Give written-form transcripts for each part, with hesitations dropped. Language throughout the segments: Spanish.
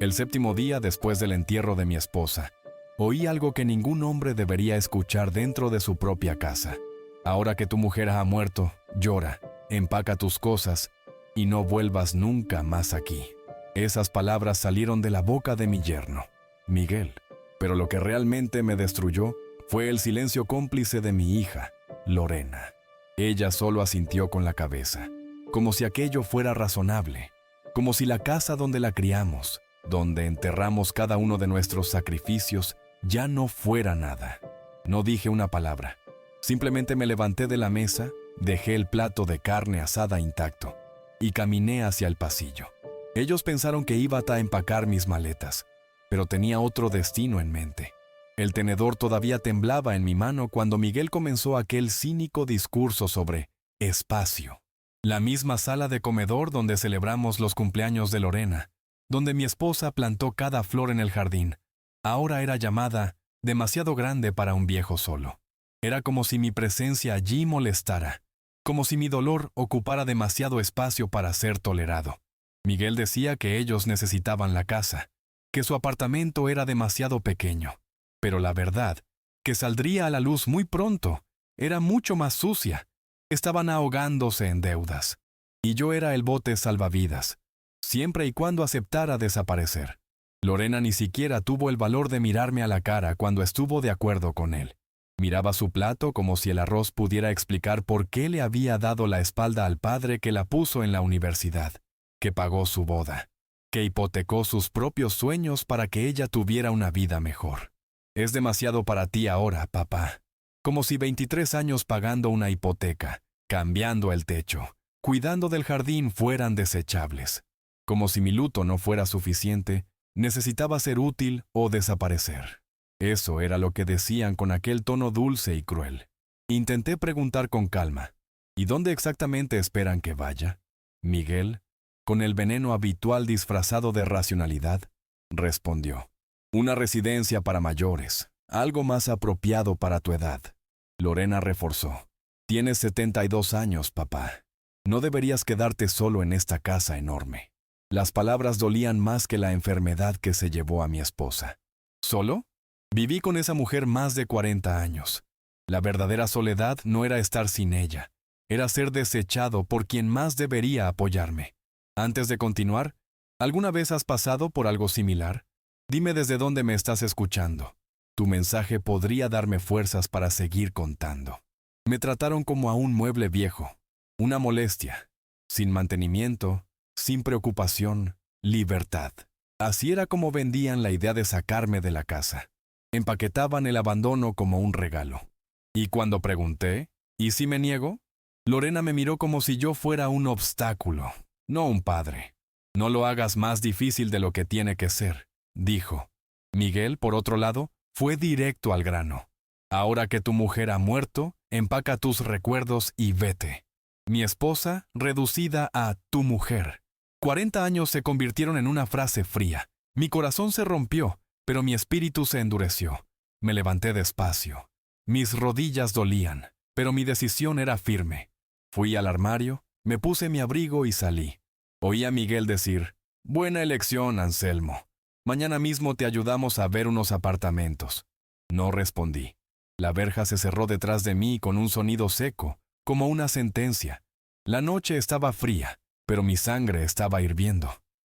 El séptimo día después del entierro de mi esposa, oí algo que ningún hombre debería escuchar dentro de su propia casa. Ahora que tu mujer ha muerto, llora, empaca tus cosas y no vuelvas nunca más aquí. Esas palabras salieron de la boca de mi yerno, Miguel. Pero lo que realmente me destruyó fue el silencio cómplice de mi hija, Lorena. Ella solo asintió con la cabeza, como si aquello fuera razonable, como si la casa donde la criamos, donde enterramos cada uno de nuestros sacrificios, ya no fuera nada. No dije una palabra. Simplemente me levanté de la mesa, dejé el plato de carne asada intacto y caminé hacia el pasillo. Ellos pensaron que iba a empacar mis maletas, pero tenía otro destino en mente. El tenedor todavía temblaba en mi mano cuando Miguel comenzó aquel cínico discurso sobre espacio. La misma sala de comedor donde celebramos los cumpleaños de Lorena, donde mi esposa plantó cada flor en el jardín, ahora era llamada demasiado grande para un viejo solo. Era como si mi presencia allí molestara, como si mi dolor ocupara demasiado espacio para ser tolerado. Miguel decía que ellos necesitaban la casa, que su apartamento era demasiado pequeño, pero la verdad, que saldría a la luz muy pronto, era mucho más sucia. Estaban ahogándose en deudas, y yo era el bote salvavidas, siempre y cuando aceptara desaparecer. Lorena ni siquiera tuvo el valor de mirarme a la cara cuando estuvo de acuerdo con él. Miraba su plato como si el arroz pudiera explicar por qué le había dado la espalda al padre que la puso en la universidad, que pagó su boda, que hipotecó sus propios sueños para que ella tuviera una vida mejor. Es demasiado para ti ahora, papá. Como si 23 años pagando una hipoteca, cambiando el techo, cuidando del jardín fueran desechables. Como si mi luto no fuera suficiente, necesitaba ser útil o desaparecer. Eso era lo que decían con aquel tono dulce y cruel. Intenté preguntar con calma, ¿y dónde exactamente esperan que vaya? Miguel, con el veneno habitual disfrazado de racionalidad, respondió: una residencia para mayores, algo más apropiado para tu edad. Lorena reforzó: tienes 72 años, papá. No deberías quedarte solo en esta casa enorme. Las palabras dolían más que la enfermedad que se llevó a mi esposa. ¿Solo? Viví con esa mujer más de 40 años. La verdadera soledad no era estar sin ella, era ser desechado por quien más debería apoyarme. Antes de continuar, ¿alguna vez has pasado por algo similar? Dime desde dónde me estás escuchando. Tu mensaje podría darme fuerzas para seguir contando. Me trataron como a un mueble viejo, una molestia, sin mantenimiento, sin preocupación, libertad. Así era como vendían la idea de sacarme de la casa. Empaquetaban el abandono como un regalo. Y cuando pregunté, ¿y si me niego? Lorena me miró como si yo fuera un obstáculo, no un padre. No lo hagas más difícil de lo que tiene que ser, dijo. Miguel, por otro lado, fue directo al grano. Ahora que tu mujer ha muerto, empaca tus recuerdos y vete. Mi esposa, reducida a tu mujer. 40 años se convirtieron en una frase fría. Mi corazón se rompió, pero mi espíritu se endureció. Me levanté despacio. Mis rodillas dolían, pero mi decisión era firme. Fui al armario, me puse mi abrigo y salí. Oí a Miguel decir: buena elección, Anselmo. Mañana mismo te ayudamos a ver unos apartamentos. No respondí. La verja se cerró detrás de mí con un sonido seco, como una sentencia. La noche estaba fría, pero mi sangre estaba hirviendo.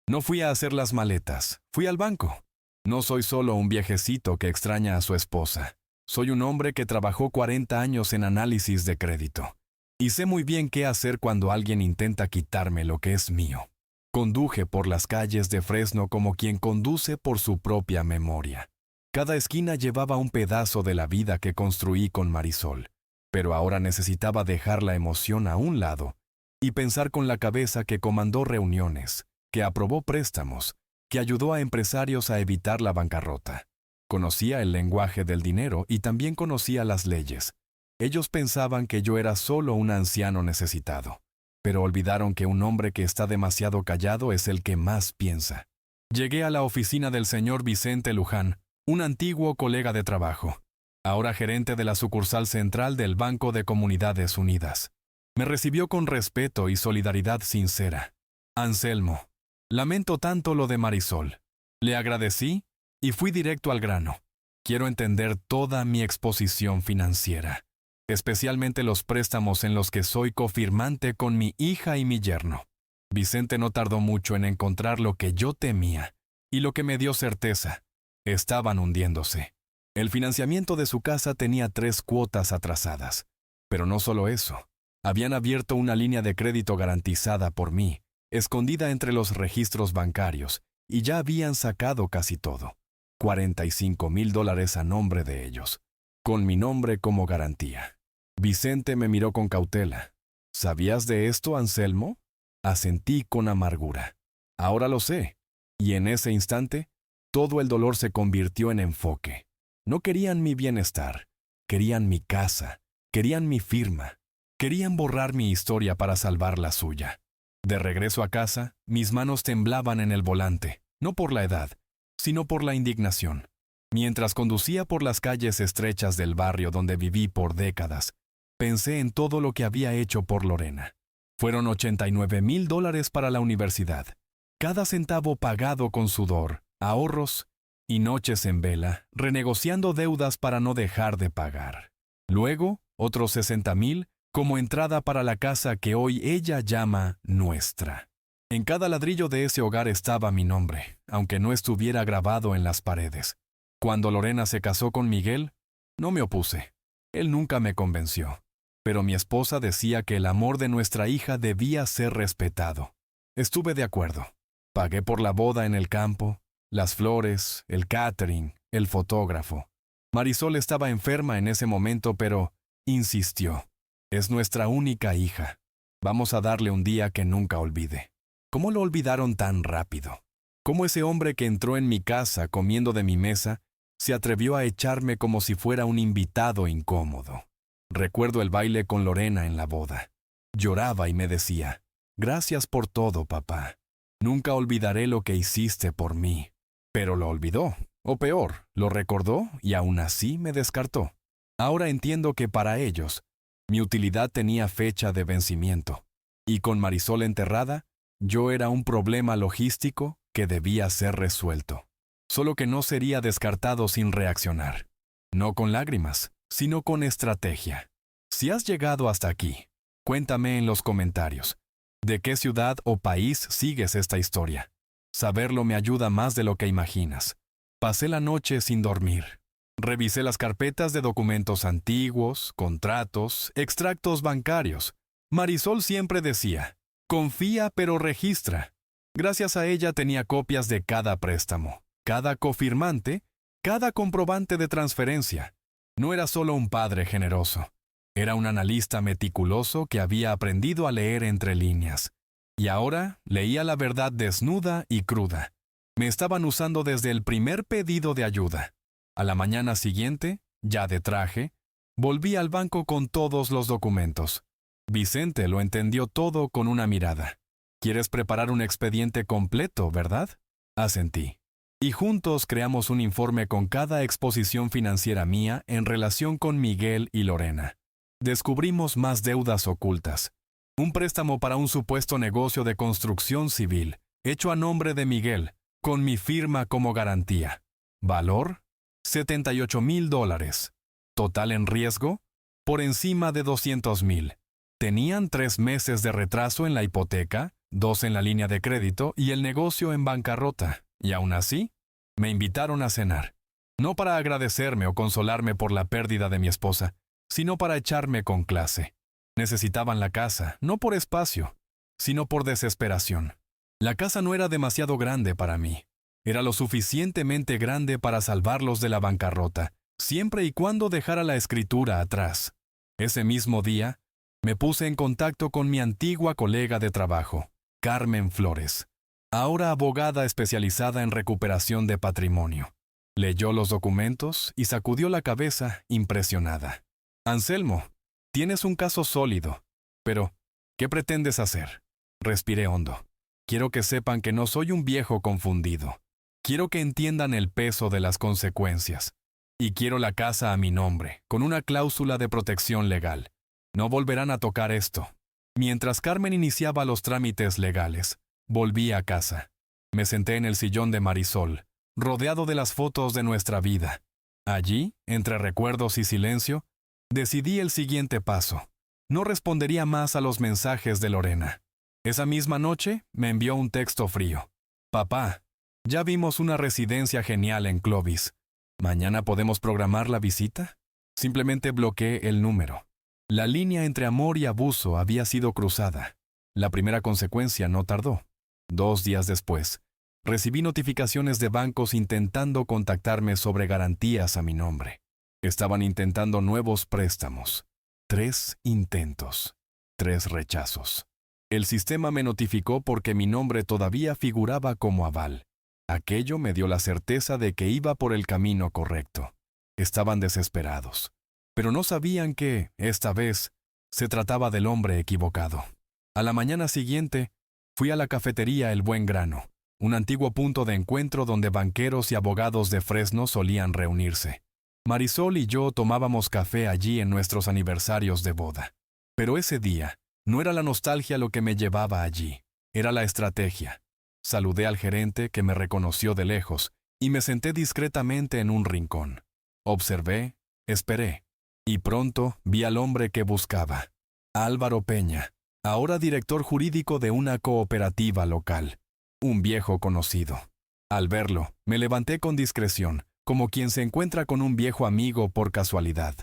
No fui a hacer las maletas, fui al banco. No soy solo un viejecito que extraña a su esposa. Soy un hombre que trabajó 40 años en análisis de crédito. Y sé muy bien qué hacer cuando alguien intenta quitarme lo que es mío. Conduje por las calles de Fresno como quien conduce por su propia memoria. Cada esquina llevaba un pedazo de la vida que construí con Marisol. Pero ahora necesitaba dejar la emoción a un lado y pensar con la cabeza que comandó reuniones, que aprobó préstamos, que ayudó a empresarios a evitar la bancarrota. Conocía el lenguaje del dinero y también conocía las leyes. Ellos pensaban que yo era solo un anciano necesitado, pero olvidaron que un hombre que está demasiado callado es el que más piensa. Llegué a la oficina del señor Vicente Luján, un antiguo colega de trabajo, ahora gerente de la sucursal central del Banco de Comunidades Unidas. Me recibió con respeto y solidaridad sincera. Anselmo, lamento tanto lo de Marisol. Le agradecí y fui directo al grano. Quiero entender toda mi exposición financiera, especialmente los préstamos en los que soy cofirmante con mi hija y mi yerno. Vicente no tardó mucho en encontrar lo que yo temía y lo que me dio certeza. Estaban hundiéndose. El financiamiento de su casa tenía 3 cuotas atrasadas. Pero no solo eso. Habían abierto una línea de crédito garantizada por mí, escondida entre los registros bancarios, y ya habían sacado casi todo. $45,000 a nombre de ellos, con mi nombre como garantía. Vicente me miró con cautela. ¿Sabías de esto, Anselmo? Asentí con amargura. Ahora lo sé. Y en ese instante, todo el dolor se convirtió en enfoque. No querían mi bienestar, querían mi casa, querían mi firma, querían borrar mi historia para salvar la suya. De regreso a casa, mis manos temblaban en el volante, no por la edad, sino por la indignación. Mientras conducía por las calles estrechas del barrio donde viví por décadas, pensé en todo lo que había hecho por Lorena. Fueron $89,000 para la universidad, cada centavo pagado con sudor, ahorros y noches en vela, renegociando deudas para no dejar de pagar. Luego, otros 60,000 como entrada para la casa que hoy ella llama nuestra. En cada ladrillo de ese hogar estaba mi nombre, aunque no estuviera grabado en las paredes. Cuando Lorena se casó con Miguel, no me opuse. Él nunca me convenció. Pero mi esposa decía que el amor de nuestra hija debía ser respetado. Estuve de acuerdo. Pagué por la boda en el campo, las flores, el catering, el fotógrafo. Marisol estaba enferma en ese momento, pero insistió. Es nuestra única hija. Vamos a darle un día que nunca olvide. ¿Cómo lo olvidaron tan rápido? ¿Cómo ese hombre que entró en mi casa comiendo de mi mesa se atrevió a echarme como si fuera un invitado incómodo? Recuerdo el baile con Lorena en la boda. Lloraba y me decía, «Gracias por todo, papá. Nunca olvidaré lo que hiciste por mí». Pero lo olvidó, o peor, lo recordó y aún así me descartó. Ahora entiendo que para ellos, mi utilidad tenía fecha de vencimiento, y con Marisol enterrada, yo era un problema logístico que debía ser resuelto. Solo que no sería descartado sin reaccionar. No con lágrimas, sino con estrategia. Si has llegado hasta aquí, cuéntame en los comentarios. ¿De qué ciudad o país sigues esta historia? Saberlo me ayuda más de lo que imaginas. Pasé la noche sin dormir. Revisé las carpetas de documentos antiguos, contratos, extractos bancarios. Marisol siempre decía, confía pero registra. Gracias a ella tenía copias de cada préstamo, cada cofirmante, cada comprobante de transferencia. No era solo un padre generoso. Era un analista meticuloso que había aprendido a leer entre líneas. Y ahora leía la verdad desnuda y cruda. Me estaban usando desde el primer pedido de ayuda. A la mañana siguiente, ya de traje, volví al banco con todos los documentos. Vicente lo entendió todo con una mirada. ¿Quieres preparar un expediente completo, verdad? Asentí. Y juntos creamos un informe con cada exposición financiera mía en relación con Miguel y Lorena. Descubrimos más deudas ocultas. Un préstamo para un supuesto negocio de construcción civil, hecho a nombre de Miguel, con mi firma como garantía. Valor, $78,000. Total en riesgo, por encima de 200,000. Tenían 3 meses de retraso en la hipoteca, 2 en la línea de crédito y el negocio en bancarrota. Y aún así, me invitaron a cenar. No para agradecerme o consolarme por la pérdida de mi esposa, sino para echarme con clase. Necesitaban la casa, no por espacio, sino por desesperación. La casa no era demasiado grande para mí. Era lo suficientemente grande para salvarlos de la bancarrota, siempre y cuando dejara la escritura atrás. Ese mismo día, me puse en contacto con mi antigua colega de trabajo, Carmen Flores, ahora abogada especializada en recuperación de patrimonio. Leyó los documentos y sacudió la cabeza impresionada. «Anselmo, tienes un caso sólido, pero ¿qué pretendes hacer?». Respiré hondo. Quiero que sepan que no soy un viejo confundido. Quiero que entiendan el peso de las consecuencias. Y quiero la casa a mi nombre, con una cláusula de protección legal. No volverán a tocar esto. Mientras Carmen iniciaba los trámites legales, volví a casa. Me senté en el sillón de Marisol, rodeado de las fotos de nuestra vida. Allí, entre recuerdos y silencio, decidí el siguiente paso. No respondería más a los mensajes de Lorena. Esa misma noche me envió un texto frío. Papá, ya vimos una residencia genial en Clovis. ¿Mañana podemos programar la visita? Simplemente bloqueé el número. La línea entre amor y abuso había sido cruzada. La primera consecuencia no tardó. 2 días después, recibí notificaciones de bancos intentando contactarme sobre garantías a mi nombre. Estaban intentando nuevos préstamos. 3 intentos. 3 rechazos. El sistema me notificó porque mi nombre todavía figuraba como aval. Aquello me dio la certeza de que iba por el camino correcto. Estaban desesperados, pero no sabían que, esta vez, se trataba del hombre equivocado. A la mañana siguiente, fui a la cafetería El Buen Grano, un antiguo punto de encuentro donde banqueros y abogados de Fresno solían reunirse. Marisol y yo tomábamos café allí en nuestros aniversarios de boda. Pero ese día, no era la nostalgia lo que me llevaba allí, era la estrategia. Saludé al gerente, que me reconoció de lejos, y me senté discretamente en un rincón. Observé, esperé, y pronto vi al hombre que buscaba. Álvaro Peña, ahora director jurídico de una cooperativa local. Un viejo conocido. Al verlo, me levanté con discreción, como quien se encuentra con un viejo amigo por casualidad.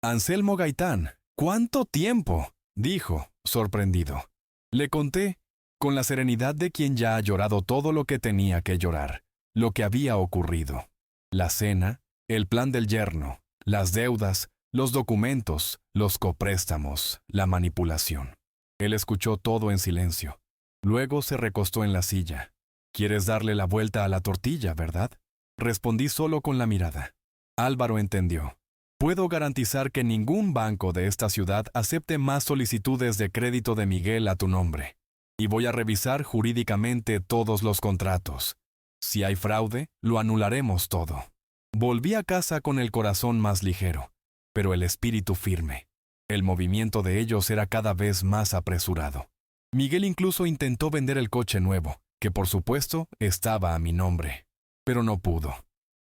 «Anselmo Gaitán, ¿cuánto tiempo?», dijo, sorprendido. Le conté, con la serenidad de quien ya ha llorado todo lo que tenía que llorar, lo que había ocurrido. La cena, el plan del yerno, las deudas, los documentos, los copréstamos, la manipulación. Él escuchó todo en silencio. Luego se recostó en la silla. «¿Quieres darle la vuelta a la tortilla, verdad?», respondí solo con la mirada. Álvaro entendió. «Puedo garantizar que ningún banco de esta ciudad acepte más solicitudes de crédito de Miguel a tu nombre. Y voy a revisar jurídicamente todos los contratos. Si hay fraude, lo anularemos todo». Volví a casa con el corazón más ligero, pero el espíritu firme. El movimiento de ellos era cada vez más apresurado. Miguel incluso intentó vender el coche nuevo, que por supuesto estaba a mi nombre. Pero no pudo.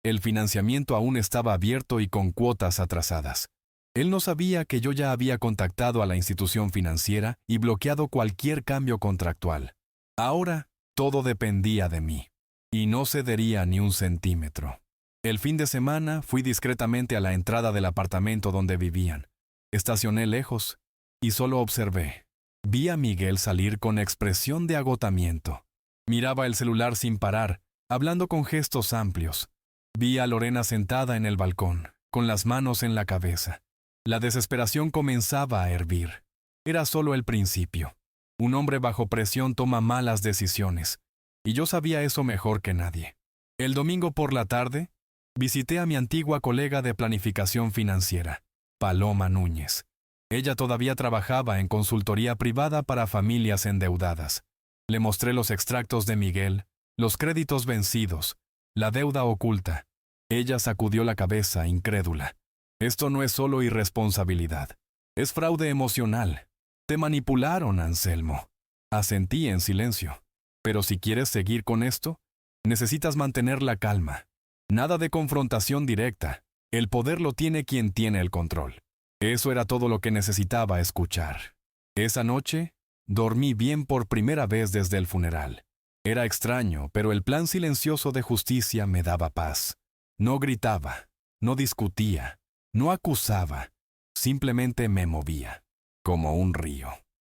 El financiamiento aún estaba abierto y con cuotas atrasadas. Él no sabía que yo ya había contactado a la institución financiera y bloqueado cualquier cambio contractual. Ahora, todo dependía de mí, y no cedería ni un centímetro. El fin de semana fui discretamente a la entrada del apartamento donde vivían. Estacioné lejos y solo observé. Vi a Miguel salir con expresión de agotamiento. Miraba el celular sin parar, hablando con gestos amplios. Vi a Lorena sentada en el balcón, con las manos en la cabeza. La desesperación comenzaba a hervir. Era solo el principio. Un hombre bajo presión toma malas decisiones, y yo sabía eso mejor que nadie. El domingo por la tarde, visité a mi antigua colega de planificación financiera, Paloma Núñez. Ella todavía trabajaba en consultoría privada para familias endeudadas. Le mostré los extractos de Miguel, los créditos vencidos, la deuda oculta. Ella sacudió la cabeza, incrédula. «Esto no es solo irresponsabilidad. Es fraude emocional. Te manipularon, Anselmo». Asentí en silencio. «Pero si quieres seguir con esto, necesitas mantener la calma. Nada de confrontación directa. El poder lo tiene quien tiene el control». Eso era todo lo que necesitaba escuchar. Esa noche, dormí bien por primera vez desde el funeral. Era extraño, pero el plan silencioso de justicia me daba paz. No gritaba, no discutía, no acusaba, simplemente me movía, como un río.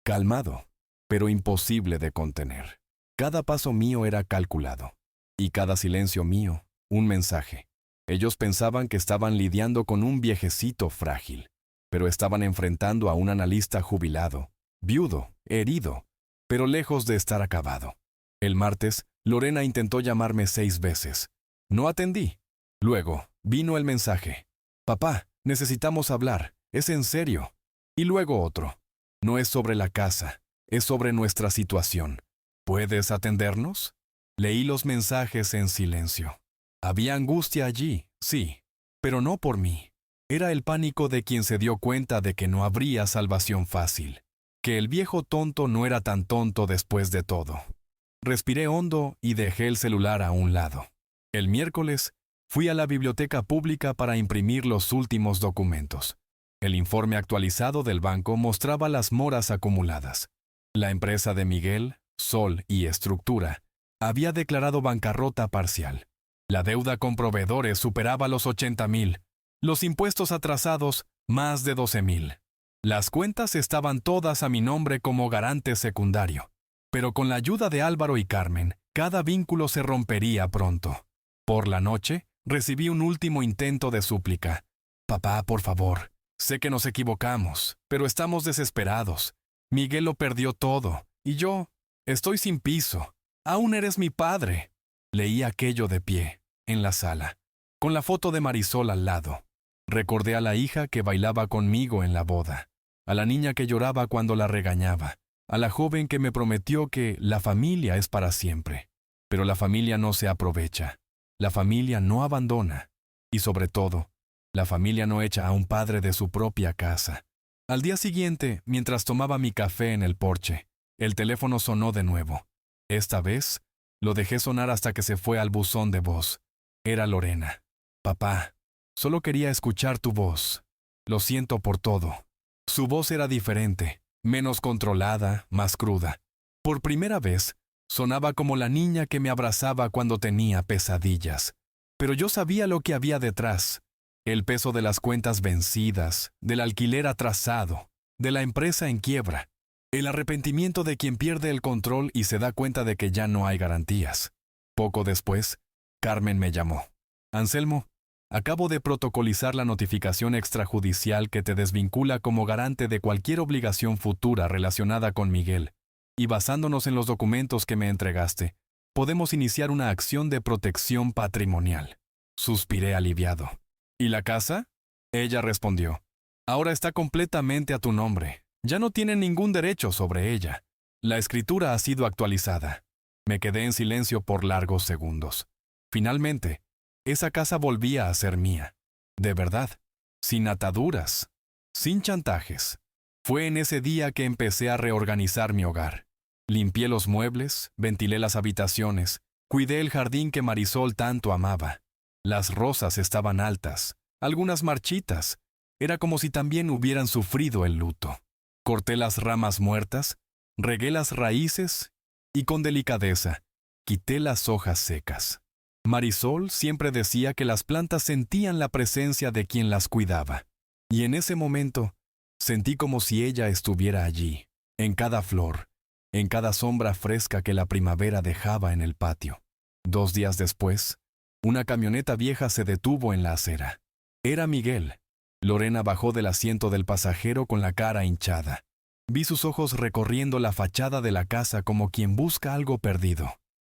Calmado, pero imposible de contener. Cada paso mío era calculado, y cada silencio mío, un mensaje. Ellos pensaban que estaban lidiando con un viejecito frágil, pero estaban enfrentando a un analista jubilado, viudo, herido, pero lejos de estar acabado. El martes, Lorena intentó llamarme 6 veces. No atendí. Luego, vino el mensaje. «Papá, necesitamos hablar. Es en serio». Y luego otro. «No es sobre la casa, es sobre nuestra situación. ¿Puedes atendernos?». Leí los mensajes en silencio. Había angustia allí, sí, pero no por mí. Era el pánico de quien se dio cuenta de que no habría salvación fácil, que el viejo tonto no era tan tonto después de todo. Respiré hondo y dejé el celular a un lado. El miércoles, fui a la biblioteca pública para imprimir los últimos documentos. El informe actualizado del banco mostraba las moras acumuladas. La empresa de Miguel, Sol y Estructura, había declarado bancarrota parcial. La deuda con proveedores superaba los 80,000. Los impuestos atrasados, más de 12,000. Las cuentas estaban todas a mi nombre como garante secundario. Pero con la ayuda de Álvaro y Carmen, cada vínculo se rompería pronto. Por la noche, recibí un último intento de súplica. Papá, por favor, sé que nos equivocamos, pero estamos desesperados. Miguel lo perdió todo, y yo estoy sin piso. Aún eres mi padre. Leí aquello de pie, en la sala, con la foto de Marisol al lado. Recordé a la hija que bailaba conmigo en la boda, a la niña que lloraba cuando la regañaba, a la joven que me prometió que la familia es para siempre. Pero la familia no se aprovecha, la familia no abandona, y sobre todo, la familia no echa a un padre de su propia casa. Al día siguiente, mientras tomaba mi café en el porche, el teléfono sonó de nuevo. Esta vez, lo dejé sonar hasta que se fue al buzón de voz. Era Lorena. Papá, solo quería escuchar tu voz. Lo siento por todo. Su voz era diferente, menos controlada, más cruda. Por primera vez, sonaba como la niña que me abrazaba cuando tenía pesadillas. Pero yo sabía lo que había detrás. El peso de las cuentas vencidas, del alquiler atrasado, de la empresa en quiebra. El arrepentimiento de quien pierde el control y se da cuenta de que ya no hay garantías. Poco después, Carmen me llamó. Anselmo, acabo de protocolizar la notificación extrajudicial que te desvincula como garante de cualquier obligación futura relacionada con Miguel. Y basándonos en los documentos que me entregaste, podemos iniciar una acción de protección patrimonial. Suspiré aliviado. ¿Y la casa? Ella respondió. Ahora está completamente a tu nombre. Ya no tienen ningún derecho sobre ella. La escritura ha sido actualizada. Me quedé en silencio por largos segundos. Finalmente, esa casa volvía a ser mía. De verdad, sin ataduras, sin chantajes. Fue en ese día que empecé a reorganizar mi hogar. Limpié los muebles, ventilé las habitaciones, cuidé el jardín que Marisol tanto amaba. Las rosas estaban altas, algunas marchitas. Era como si también hubieran sufrido el luto. Corté las ramas muertas, regué las raíces y con delicadeza quité las hojas secas. Marisol siempre decía que las plantas sentían la presencia de quien las cuidaba. Y en ese momento sentí como si ella estuviera allí, en cada flor, en cada sombra fresca que la primavera dejaba en el patio. 2 días después, una camioneta vieja se detuvo en la acera. Era Miguel. Lorena bajó del asiento del pasajero con la cara hinchada. Vi sus ojos recorriendo la fachada de la casa como quien busca algo perdido.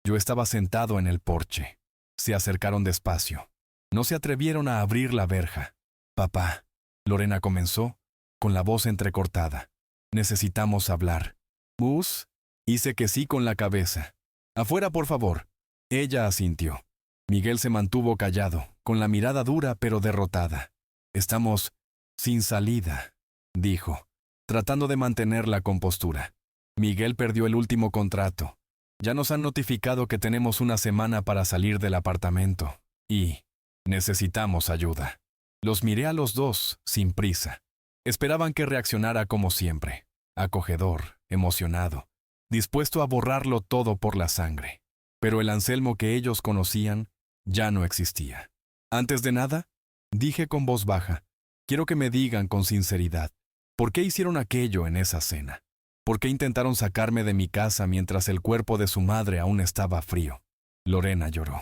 Yo estaba sentado en el porche. Se acercaron despacio. No se atrevieron a abrir la verja. Papá, Lorena comenzó, con la voz entrecortada. Necesitamos hablar. ¿Bus? Hice que sí con la cabeza. Afuera, por favor. Ella asintió. Miguel se mantuvo callado, con la mirada dura pero derrotada. Estamos sin salida, dijo, tratando de mantener la compostura. Miguel perdió el último contrato. Ya nos han notificado que tenemos una semana para salir del apartamento. Y necesitamos ayuda. Los miré a los dos, sin prisa. Esperaban que reaccionara como siempre, acogedor, emocionado, dispuesto a borrarlo todo por la sangre. Pero el Anselmo que ellos conocían ya no existía. Antes de nada, dije con voz baja, quiero que me digan con sinceridad, ¿por qué hicieron aquello en esa cena? ¿Por qué intentaron sacarme de mi casa mientras el cuerpo de su madre aún estaba frío? Lorena lloró.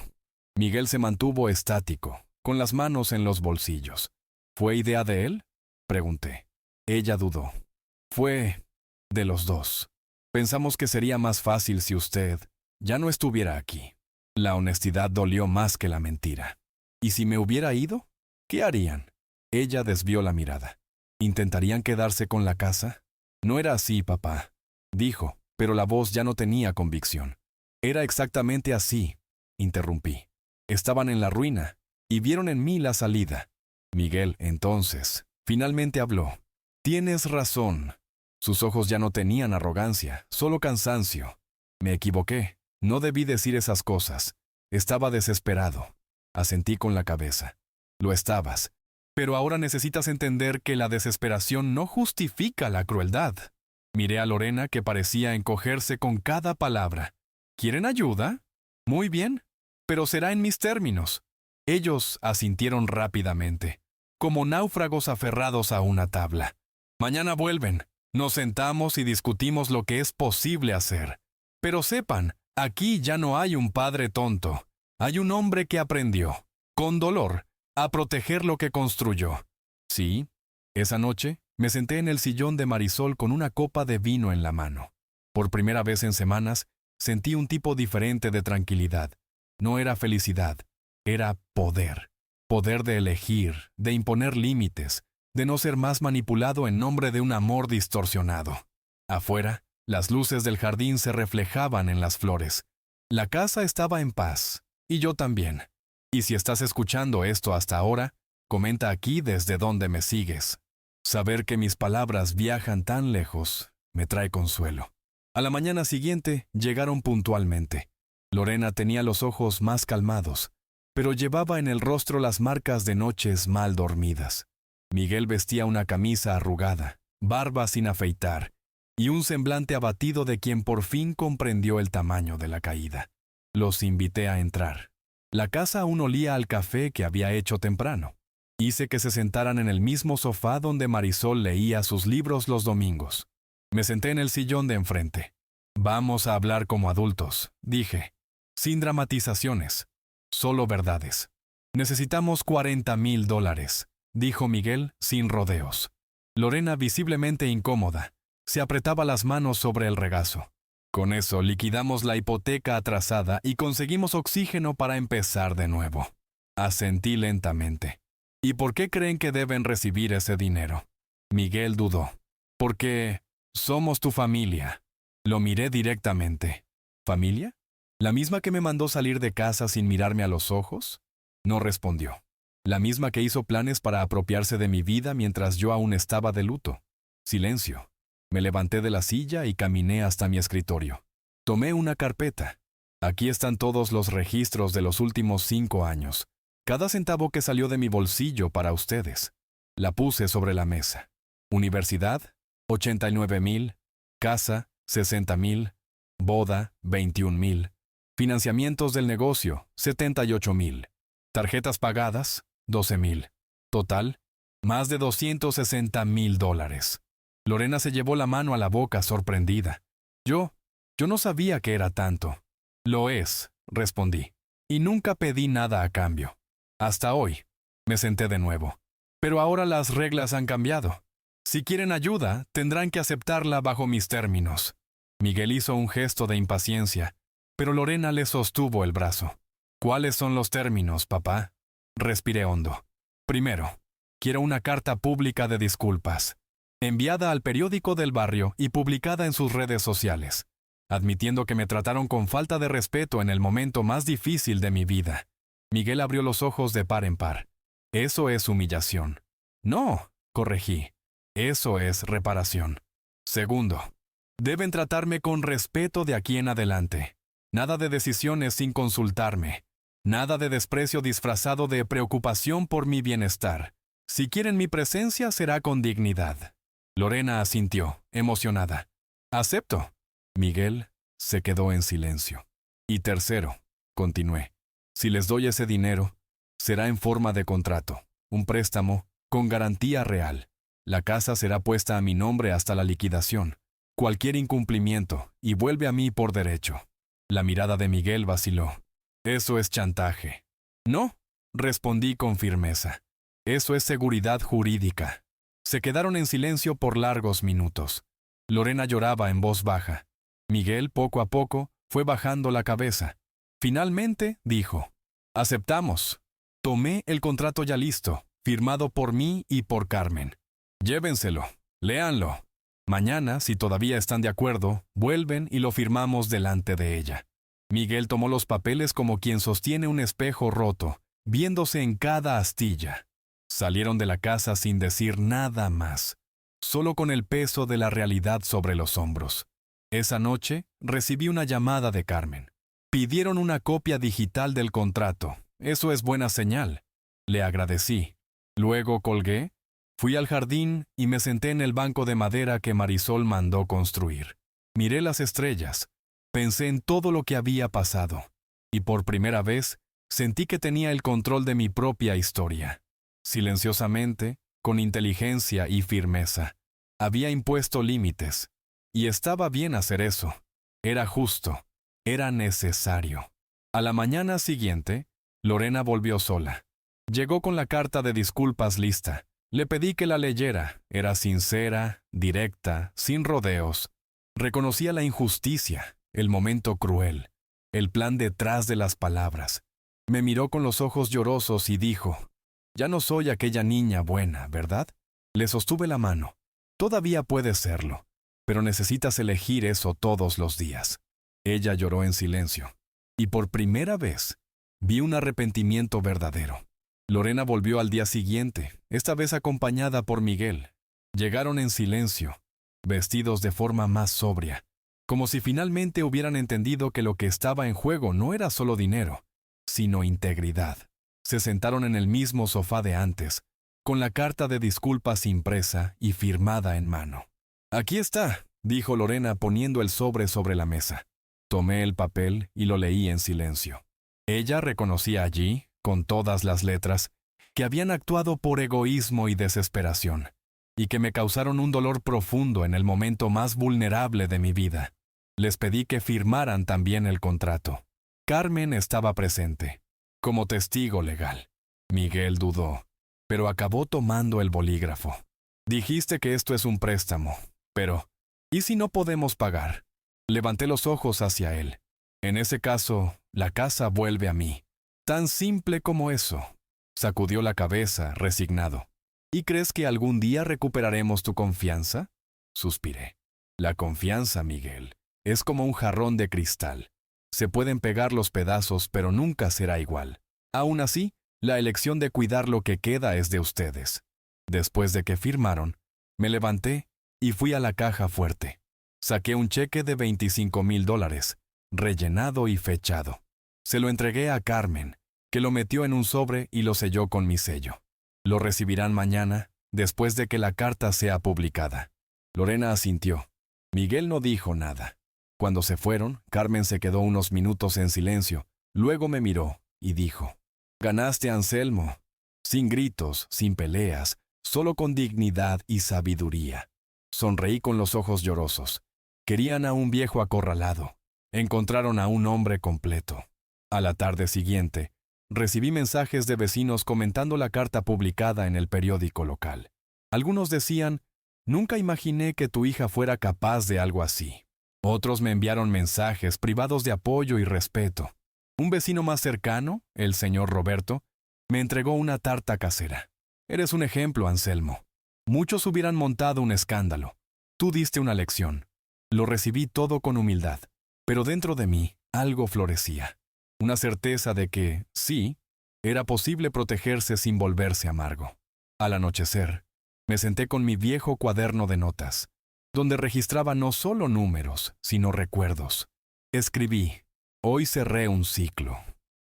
Miguel se mantuvo estático, con las manos en los bolsillos. ¿Fue idea de él? Pregunté. Ella dudó. Fue de los dos. Pensamos que sería más fácil si usted ya no estuviera aquí. La honestidad dolió más que la mentira. ¿Y si me hubiera ido? ¿Qué harían? Ella desvió la mirada. ¿Intentarían quedarse con la casa? No era así, papá, dijo, pero la voz ya no tenía convicción. Era exactamente así, interrumpí. Estaban en la ruina y vieron en mí la salida. Miguel, entonces, finalmente habló. Tienes razón. Sus ojos ya no tenían arrogancia, solo cansancio. Me equivoqué. No debí decir esas cosas. Estaba desesperado. Asentí con la cabeza. Lo estabas. Pero ahora necesitas entender que la desesperación no justifica la crueldad. Miré a Lorena, que parecía encogerse con cada palabra. ¿Quieren ayuda? Muy bien, pero será en mis términos. Ellos asintieron rápidamente, como náufragos aferrados a una tabla. Mañana vuelven. Nos sentamos y discutimos lo que es posible hacer. Pero sepan, aquí ya no hay un padre tonto. Hay un hombre que aprendió, con dolor, a proteger lo que construyó. Sí, esa noche me senté en el sillón de Marisol con una copa de vino en la mano. Por primera vez en semanas, sentí un tipo diferente de tranquilidad. No era felicidad, era poder. Poder de elegir, de imponer límites, de no ser más manipulado en nombre de un amor distorsionado. Afuera, las luces del jardín se reflejaban en las flores. La casa estaba en paz, y yo también. Y si estás escuchando esto hasta ahora, comenta aquí desde donde me sigues. Saber que mis palabras viajan tan lejos me trae consuelo. A la mañana siguiente llegaron puntualmente. Lorena tenía los ojos más calmados, pero llevaba en el rostro las marcas de noches mal dormidas. Miguel vestía una camisa arrugada, barba sin afeitar, y un semblante abatido de quien por fin comprendió el tamaño de la caída. Los invité a entrar. La casa aún olía al café que había hecho temprano. Hice que se sentaran en el mismo sofá donde Marisol leía sus libros los domingos. Me senté en el sillón de enfrente. Vamos a hablar como adultos, dije. Sin dramatizaciones, solo verdades. Necesitamos $40,000, dijo Miguel sin rodeos. Lorena, visiblemente incómoda, se apretaba las manos sobre el regazo. Con eso liquidamos la hipoteca atrasada y conseguimos oxígeno para empezar de nuevo. Asentí lentamente. ¿Y por qué creen que deben recibir ese dinero? Miguel dudó. Porque somos tu familia. Lo miré directamente. ¿Familia? ¿La misma que me mandó salir de casa sin mirarme a los ojos? No respondió. La misma que hizo planes para apropiarse de mi vida mientras yo aún estaba de luto. Silencio. Me levanté de la silla y caminé hasta mi escritorio. Tomé una carpeta. Aquí están todos los registros de los últimos 5 años. Cada centavo que salió de mi bolsillo para ustedes. La puse sobre la mesa. Universidad, 89,000. Casa, 60,000. Boda, 21,000. Financiamientos del negocio, 78,000. Tarjetas pagadas, 12,000. Total, más de $260,000. Lorena se llevó la mano a la boca sorprendida. Yo no sabía que era tanto. Lo es, respondí. Y nunca pedí nada a cambio. Hasta hoy. Me senté de nuevo. Pero ahora las reglas han cambiado. Si quieren ayuda, tendrán que aceptarla bajo mis términos. Miguel hizo un gesto de impaciencia, pero Lorena le sostuvo el brazo. ¿Cuáles son los términos, papá? Respiré hondo. Primero, quiero una carta pública de disculpas, enviada al periódico del barrio y publicada en sus redes sociales, admitiendo que me trataron con falta de respeto en el momento más difícil de mi vida. Miguel abrió los ojos de par en par. Eso es humillación. No, corregí. Eso es reparación. Segundo, deben tratarme con respeto de aquí en adelante. Nada de decisiones sin consultarme. Nada de desprecio disfrazado de preocupación por mi bienestar. Si quieren mi presencia, será con dignidad. Lorena asintió, emocionada. Acepto. Miguel se quedó en silencio. Y tercero, continué. Si les doy ese dinero, será en forma de contrato, un préstamo con garantía real. La casa será puesta a mi nombre hasta la liquidación. Cualquier incumplimiento, y vuelve a mí por derecho. La mirada de Miguel vaciló. Eso es chantaje. No, respondí con firmeza. Eso es seguridad jurídica. Se quedaron en silencio por largos minutos. Lorena lloraba en voz baja. Miguel, poco a poco, fue bajando la cabeza. Finalmente, dijo, aceptamos. Tomé el contrato ya listo, firmado por mí y por Carmen. Llévenselo, léanlo. Mañana, si todavía están de acuerdo, vuelven y lo firmamos delante de ella. Miguel tomó los papeles como quien sostiene un espejo roto, viéndose en cada astilla. Salieron de la casa sin decir nada más, solo con el peso de la realidad sobre los hombros. Esa noche recibí una llamada de Carmen. Pidieron una copia digital del contrato. Eso es buena señal. Le agradecí. Luego colgué, fui al jardín y me senté en el banco de madera que Marisol mandó construir. Miré las estrellas, pensé en todo lo que había pasado, y por primera vez sentí que tenía el control de mi propia historia. Silenciosamente, con inteligencia y firmeza, había impuesto límites, y estaba bien hacer eso. Era justo, era necesario. A la mañana siguiente, Lorena volvió sola. Llegó con la carta de disculpas lista. Le pedí que la leyera. Era sincera, directa, sin rodeos. Reconocía la injusticia, el momento cruel, el plan detrás de las palabras. Me miró con los ojos llorosos y dijo, «Ya no soy aquella niña buena, ¿verdad?» Le sostuve la mano. «Todavía puedes serlo, pero necesitas elegir eso todos los días». Ella lloró en silencio. Y por primera vez, vi un arrepentimiento verdadero. Lorena volvió al día siguiente, esta vez acompañada por Miguel. Llegaron en silencio, vestidos de forma más sobria, como si finalmente hubieran entendido que lo que estaba en juego no era solo dinero, sino integridad. Se sentaron en el mismo sofá de antes, con la carta de disculpas impresa y firmada en mano. «Aquí está», dijo Lorena poniendo el sobre la mesa. Tomé el papel y lo leí en silencio. Ella reconocía allí, con todas las letras, que habían actuado por egoísmo y desesperación, y que me causaron un dolor profundo en el momento más vulnerable de mi vida. Les pedí que firmaran también el contrato. Carmen estaba presente, como testigo legal. Miguel dudó, pero acabó tomando el bolígrafo. «Dijiste que esto es un préstamo, pero ¿y si no podemos pagar?» Levanté los ojos hacia él. «En ese caso, la casa vuelve a mí». Tan simple como eso. Sacudió la cabeza, resignado. «¿Y crees que algún día recuperaremos tu confianza?» Suspiré. «La confianza, Miguel, es como un jarrón de cristal. Se pueden pegar los pedazos, pero nunca será igual. Aún así, la elección de cuidar lo que queda es de ustedes». Después de que firmaron, me levanté y fui a la caja fuerte. Saqué un cheque de $25,000, rellenado y fechado. Se lo entregué a Carmen, que lo metió en un sobre y lo selló con mi sello. Lo recibirán mañana, después de que la carta sea publicada. Lorena asintió. Miguel no dijo nada. Cuando se fueron, Carmen se quedó unos minutos en silencio. Luego me miró y dijo, «Ganaste, Anselmo. Sin gritos, sin peleas, solo con dignidad y sabiduría». Sonreí con los ojos llorosos. Querían a un viejo acorralado. Encontraron a un hombre completo. A la tarde siguiente, recibí mensajes de vecinos comentando la carta publicada en el periódico local. Algunos decían, «Nunca imaginé que tu hija fuera capaz de algo así». Otros me enviaron mensajes privados de apoyo y respeto. Un vecino más cercano, el señor Roberto, me entregó una tarta casera. «Eres un ejemplo, Anselmo. Muchos hubieran montado un escándalo. Tú diste una lección». Lo recibí todo con humildad, pero dentro de mí algo florecía. Una certeza de que, sí, era posible protegerse sin volverse amargo. Al anochecer, me senté con mi viejo cuaderno de notas, donde registraba no solo números, sino recuerdos. Escribí, «Hoy cerré un ciclo».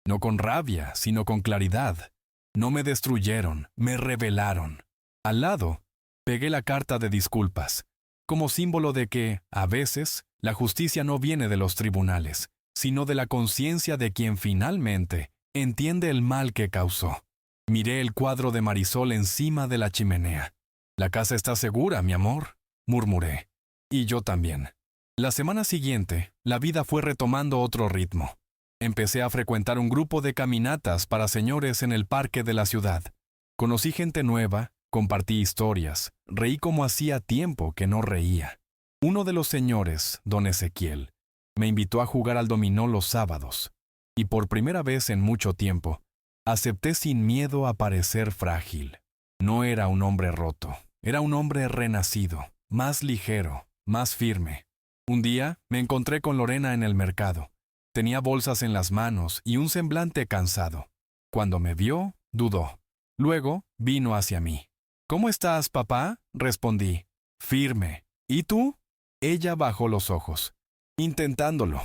No con rabia, sino con claridad. No me destruyeron, me revelaron. Al lado, pegué la carta de disculpas, como símbolo de que, a veces, la justicia no viene de los tribunales, sino de la conciencia de quien finalmente entiende el mal que causó. Miré el cuadro de Marisol encima de la chimenea. «La casa está segura, mi amor», murmuré. Y yo también. La semana siguiente, la vida fue retomando otro ritmo. Empecé a frecuentar un grupo de caminatas para señores en el parque de la ciudad. Conocí gente nueva, compartí historias, reí como hacía tiempo que no reía. Uno de los señores, don Ezequiel, me invitó a jugar al dominó los sábados, y por primera vez en mucho tiempo, acepté sin miedo a parecer frágil. No era un hombre roto, era un hombre renacido, más ligero, más firme. Un día me encontré con Lorena en el mercado. Tenía bolsas en las manos y un semblante cansado. Cuando me vio, dudó. Luego vino hacia mí. «¿Cómo estás, papá?», respondí. «Firme. ¿Y tú?». Ella bajó los ojos. «Intentándolo».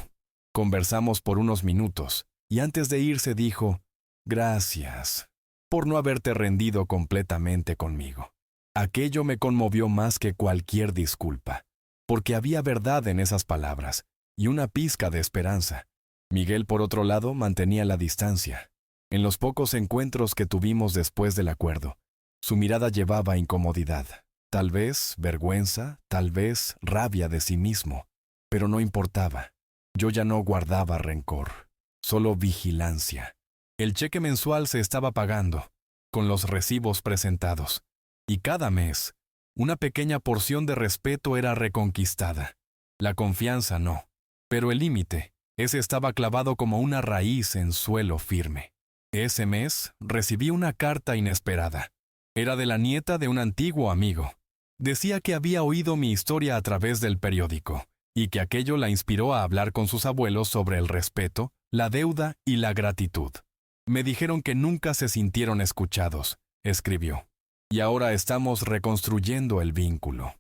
Conversamos por unos minutos, y antes de irse dijo, «Gracias por no haberte rendido completamente conmigo». Aquello me conmovió más que cualquier disculpa, porque había verdad en esas palabras, y una pizca de esperanza. Miguel, por otro lado, mantenía la distancia. En los pocos encuentros que tuvimos después del acuerdo, su mirada llevaba incomodidad, tal vez vergüenza, tal vez rabia de sí mismo, pero no importaba. Yo ya no guardaba rencor, solo vigilancia. El cheque mensual se estaba pagando, con los recibos presentados, y cada mes, una pequeña porción de respeto era reconquistada. La confianza no, pero el límite, ese estaba clavado como una raíz en suelo firme. Ese mes recibí una carta inesperada. Era de la nieta de un antiguo amigo. Decía que había oído mi historia a través del periódico, y que aquello la inspiró a hablar con sus abuelos sobre el respeto, la deuda y la gratitud. Me dijeron que nunca se sintieron escuchados, escribió. Y ahora estamos reconstruyendo el vínculo.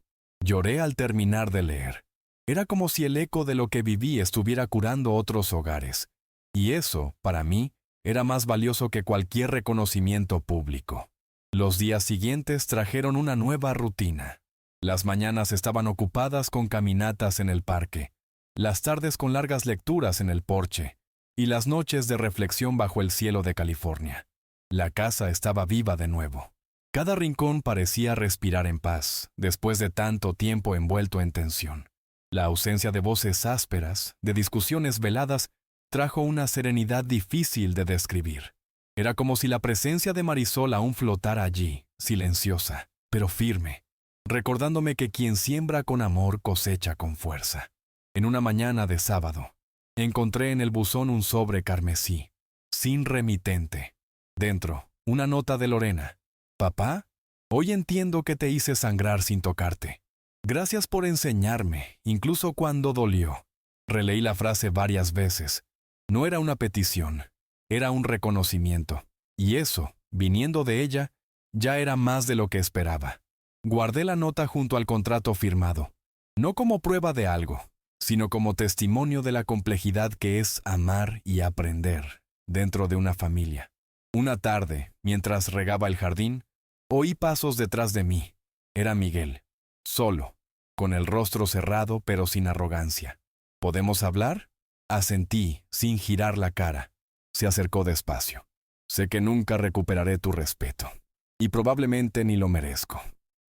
Lloré al terminar de leer. Era como si el eco de lo que viví estuviera curando otros hogares. Y eso, para mí, era más valioso que cualquier reconocimiento público. Los días siguientes trajeron una nueva rutina. Las mañanas estaban ocupadas con caminatas en el parque, las tardes con largas lecturas en el porche, y las noches de reflexión bajo el cielo de California. La casa estaba viva de nuevo. Cada rincón parecía respirar en paz, después de tanto tiempo envuelto en tensión. La ausencia de voces ásperas, de discusiones veladas, trajo una serenidad difícil de describir. Era como si la presencia de Marisol aún flotara allí, silenciosa, pero firme, recordándome que quien siembra con amor cosecha con fuerza. En una mañana de sábado, encontré en el buzón un sobre carmesí, sin remitente. Dentro, una nota de Lorena. «Papá, hoy entiendo que te hice sangrar sin tocarte. Gracias por enseñarme, incluso cuando dolió». Releí la frase varias veces. No era una petición, era un reconocimiento. Y eso, viniendo de ella, ya era más de lo que esperaba. Guardé la nota junto al contrato firmado, no como prueba de algo, sino como testimonio de la complejidad que es amar y aprender dentro de una familia. Una tarde, mientras regaba el jardín, oí pasos detrás de mí. Era Miguel, solo, con el rostro cerrado pero sin arrogancia. «¿Podemos hablar?». Asentí, sin girar la cara. Se acercó despacio. «Sé que nunca recuperaré tu respeto, y probablemente ni lo merezco,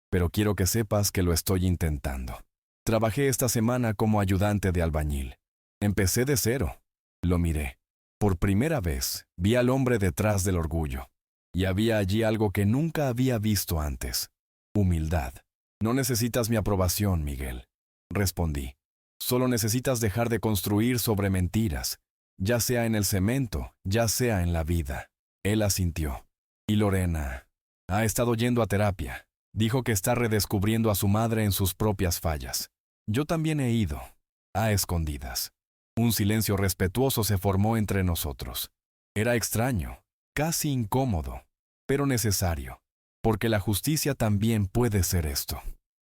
pero quiero que sepas que lo estoy intentando. Trabajé esta semana como ayudante de albañil. Empecé de cero». Lo miré. Por primera vez, vi al hombre detrás del orgullo. Y había allí algo que nunca había visto antes. Humildad. «No necesitas mi aprobación, Miguel», respondí. «Solo necesitas dejar de construir sobre mentiras, ya sea en el cemento, ya sea en la vida». Él asintió. «Y Lorena ha estado yendo a terapia. Dijo que está redescubriendo a su madre en sus propias fallas. Yo también he ido, a escondidas». Un silencio respetuoso se formó entre nosotros. Era extraño, casi incómodo, pero necesario, porque la justicia también puede ser esto.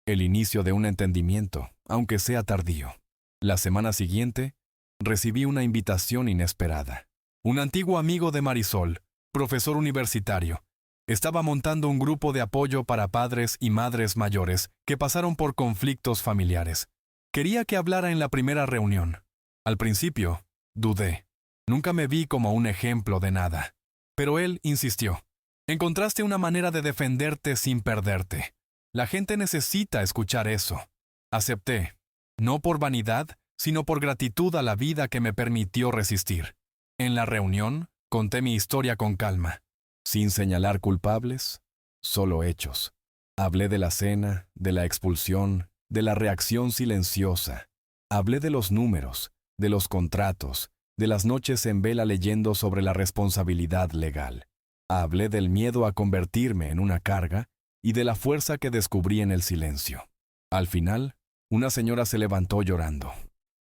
El inicio de un entendimiento, aunque sea tardío. La semana siguiente, recibí una invitación inesperada. Un antiguo amigo de Marisol, profesor universitario, estaba montando un grupo de apoyo para padres y madres mayores que pasaron por conflictos familiares. Quería que hablara en la primera reunión. Al principio, dudé. Nunca me vi como un ejemplo de nada. Pero él insistió. «Encontraste una manera de defenderte sin perderte. La gente necesita escuchar eso». Acepté, no por vanidad, sino por gratitud a la vida que me permitió resistir. En la reunión, conté mi historia con calma, sin señalar culpables, solo hechos. Hablé de la cena, de la expulsión, de la reacción silenciosa. Hablé de los números, de los contratos, de las noches en vela leyendo sobre la responsabilidad legal. Hablé del miedo a convertirme en una carga y de la fuerza que descubrí en el silencio. Al final, una señora se levantó llorando.